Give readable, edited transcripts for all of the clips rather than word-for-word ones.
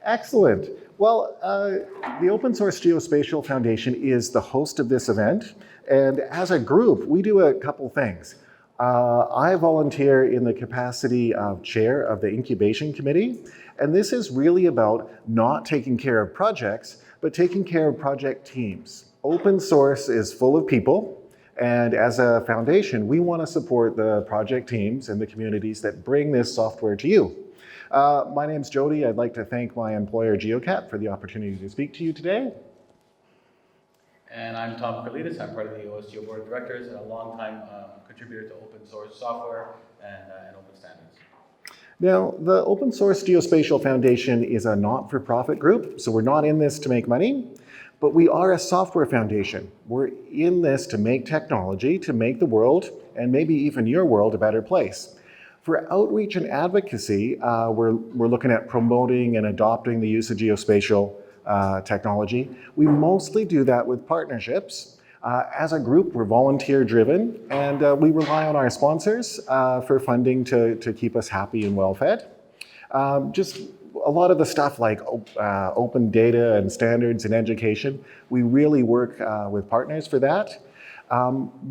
Excellent. Well, the Open Source Geospatial Foundation is the host of this event, and as a group, we do a couple things. I volunteer in the capacity of chair of the incubation committee, and this is really about not taking care of projects, but taking care of project teams. Open source is full of people, and as a foundation, we want to support the project teams and the communities that bring this software to you. My name's Jody. I'd like to thank my employer, GeoCat, for the opportunity to speak to you today. And I'm Tom Kralidis. I'm part of the OSGeo Board of Directors and a longtime contributor to open source software and open standards. Now, the Open Source Geospatial Foundation is a not-for-profit group, so we're not in this to make money, but we are a software foundation. We're in this to make technology, to make the world, and maybe even your world, a better place. For outreach and advocacy, we're looking at promoting and adopting the use of geospatial technology. We mostly do that with partnerships. As a group, we're volunteer-driven, and we rely on our sponsors for funding to keep us happy and well-fed. Just a lot of the stuff like open data and standards in education, we really work with partners for that.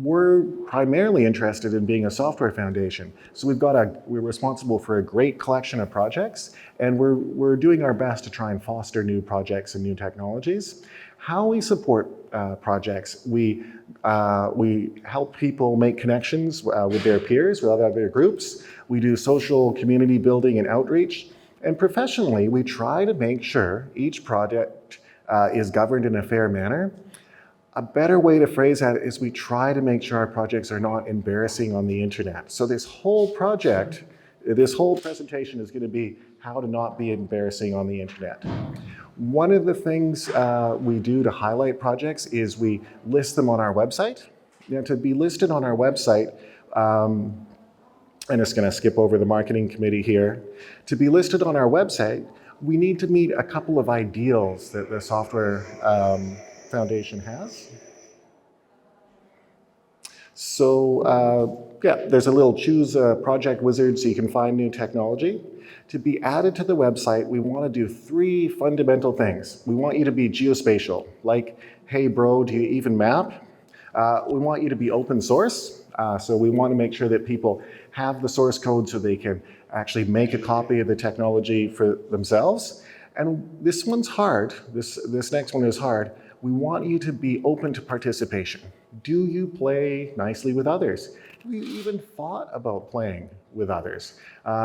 We're primarily interested in being a software foundation. So we're responsible for a great collection of projects, and we're doing our best to try and foster new projects and new technologies. How we support projects, we help people make connections with their peers, with other groups. We do social community building and outreach. And professionally, we try to make sure each project is governed in a fair manner. A better way to phrase that is we try to make sure our projects are not embarrassing on the internet. So this whole project, this whole presentation is going to be how to not be embarrassing on the internet. One of the things we do to highlight projects is we list them on our website. You know, to be listed on our website, I'm just going to skip over the marketing committee here. To be listed on our website, we need to meet a couple of ideals that the software foundation has. So there's a little choose a project wizard so you can find new technology. To be added to the website, we want to do 3 fundamental things. We want you to be geospatial, like, hey bro, do you even map? We want you to be open source. So we want to make sure that people have the source code so they can actually make a copy of the technology for themselves. And this one's hard. This next one is hard. We want you to be open to participation. Do you play nicely with others? Have you even thought about playing with others?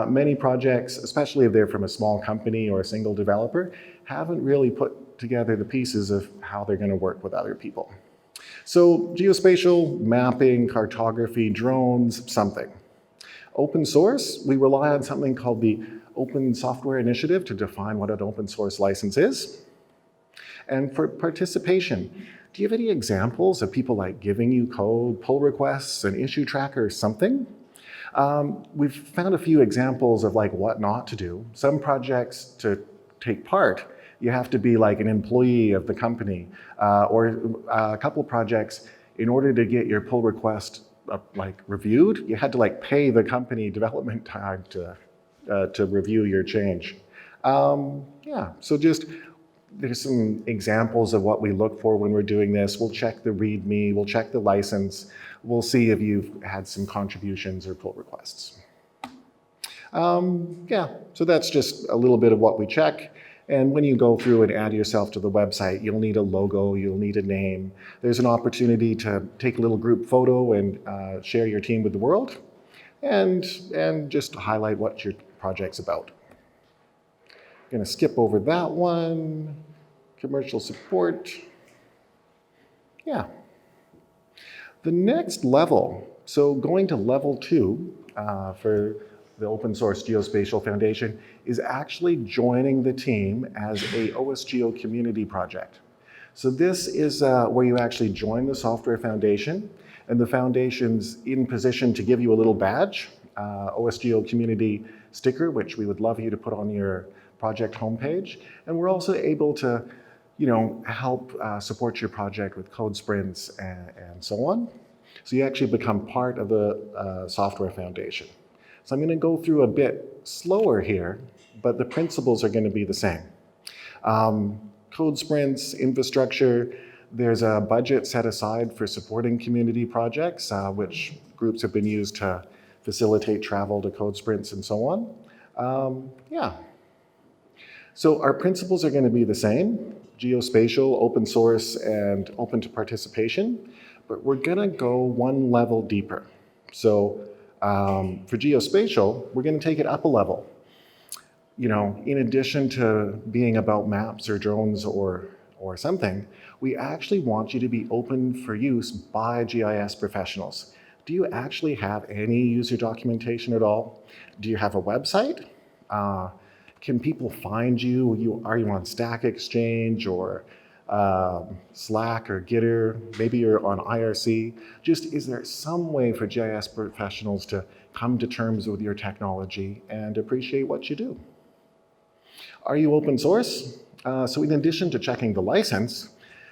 Many projects, especially if they're from a small company or a single developer, haven't really put together the pieces of how they're going to work with other people. So geospatial, mapping, cartography, drones, something. Open source, we rely on something called the Open Software Initiative to define what an open source license is. And for participation, do you have any examples of people like giving you code, pull requests, an issue tracker, or something? We've found a few examples of like what not to do. Some projects to take part, you have to be like an employee of the company, or a couple projects, in order to get your pull request reviewed, you had to like pay the company development time to review your change. So just there's some examples of what we look for when we're doing this. We'll check the README, we'll check the license, we'll see if you've had some contributions or pull requests. So that's just a little bit of what we check. And when you go through and add yourself to the website, you'll need a logo, you'll need a name. There's an opportunity to take a little group photo and share your team with the world, and just highlight what your project's about. I'm going to skip over that one. Commercial support. Yeah. The next level, so going to level 2 for the Open Source Geospatial Foundation, is actually joining the team as a OSGeo community project. So this is where you actually join the software foundation, and the foundation's in position to give you a little badge, OSGeo community sticker, which we would love you to put on your project homepage. And we're also able to, help support your project with code sprints and so on. So you actually become part of the software foundation. So I'm going to go through a bit slower here, but the principles are going to be the same. Code sprints, infrastructure, there's a budget set aside for supporting community projects, which groups have been used to facilitate travel to code sprints and so on. Yeah. So our principles are going to be the same: geospatial, open source, and open to participation, but we're going to go one level deeper. So for geospatial, we're going to take it up a level. You know, in addition to being about maps or drones or something, we actually want you to be open for use by GIS professionals. Do you actually have any user documentation at all? Do you have a website? Can people find you? Are you on Stack Exchange or Slack or Gitter? Maybe you're on IRC. Just, is there some way for GIS professionals to come to terms with your technology and appreciate what you do? Are you open source? So in addition to checking the license,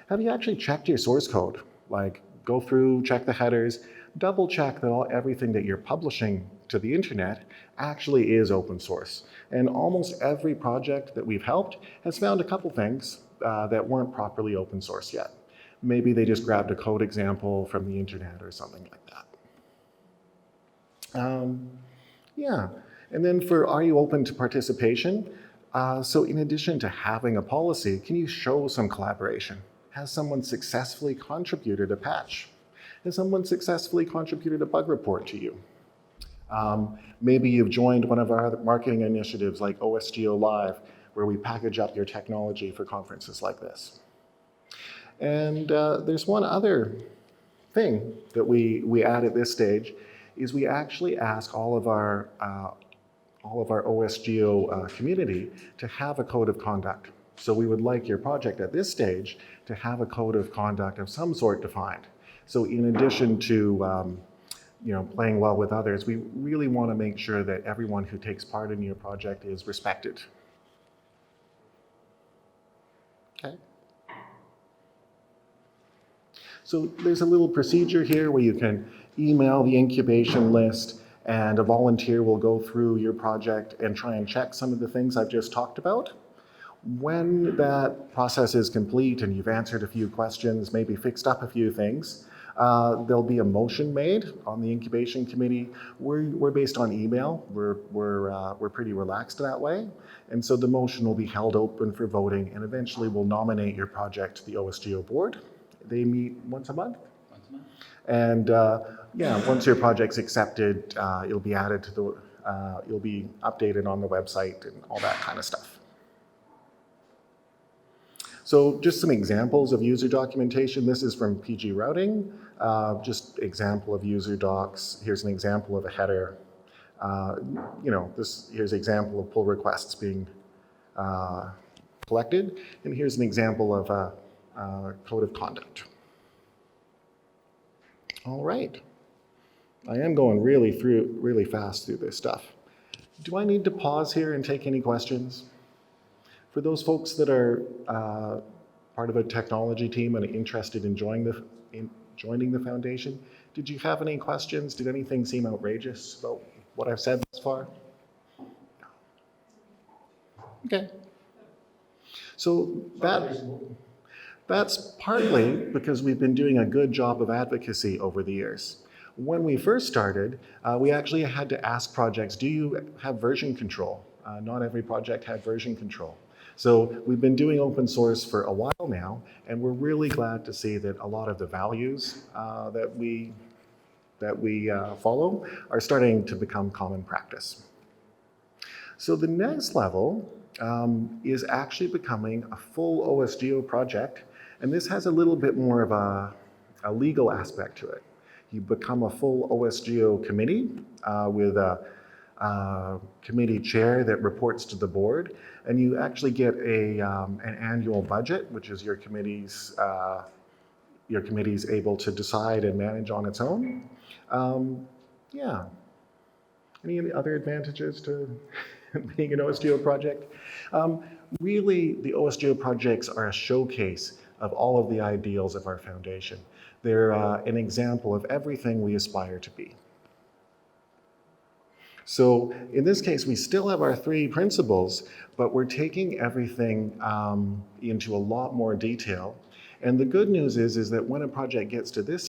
have you actually checked your source code? Like, go through, check the headers, double check that everything that you're publishing to the internet actually is open source. And almost every project that we've helped has found a couple things that weren't properly open source yet. Maybe they just grabbed a code example from the internet or something like that. Yeah, and then for are you open to participation? So in addition to having a policy, can you show some collaboration? Has someone successfully contributed a patch? Has someone successfully contributed a bug report to you? Maybe you've joined one of our other marketing initiatives like OSGeo Live, where we package up your technology for conferences like this. And there's one other thing that we add at this stage, is we actually ask all of our OSGeo community to have a code of conduct. So we would like your project at this stage to have a code of conduct of some sort defined. So in addition to playing well with others, we really want to make sure that everyone who takes part in your project is respected. Okay. So there's a little procedure here where you can email the incubation list, and a volunteer will go through your project and try and check some of the things I've just talked about. When that process is complete and you've answered a few questions, maybe fixed up a few things, there'll be a motion made on the incubation committee. We're based on email. We're pretty relaxed that way. And so the motion will be held open for voting, and eventually we'll nominate your project to the OSGeo board. They meet once a month. And once your project's accepted, it'll be added to the, you'll be updated on the website and all that kind of stuff. So just some examples of user documentation. This is from PG Routing, just example of user docs. Here's an example of a header. Here's an example of pull requests being collected. And here's an example of a code of conduct. All right. I am going really fast through this stuff. Do I need to pause here and take any questions? For those folks that are part of a technology team and are interested in joining the foundation, did you have any questions? Did anything seem outrageous about what I've said thus far? Okay. So that's partly because we've been doing a good job of advocacy over the years. When we first started, we actually had to ask projects, do you have version control? Not every project had version control. So we've been doing open source for a while now, and we're really glad to see that a lot of the values that we follow are starting to become common practice. So the next level is actually becoming a full OSGeo project, and this has a little bit more of a legal aspect to it. You become a full OSGeo committee with a committee chair that reports to the board, and you actually get an annual budget, which is your committee's able to decide and manage on its own. Yeah. Any other advantages to being an OSGeo project? Really, the OSGeo projects are a showcase of all of the ideals of our foundation. They're an example of everything we aspire to be. So in this case, we still have our three principles, but we're taking everything into a lot more detail. And the good news is that when a project gets to this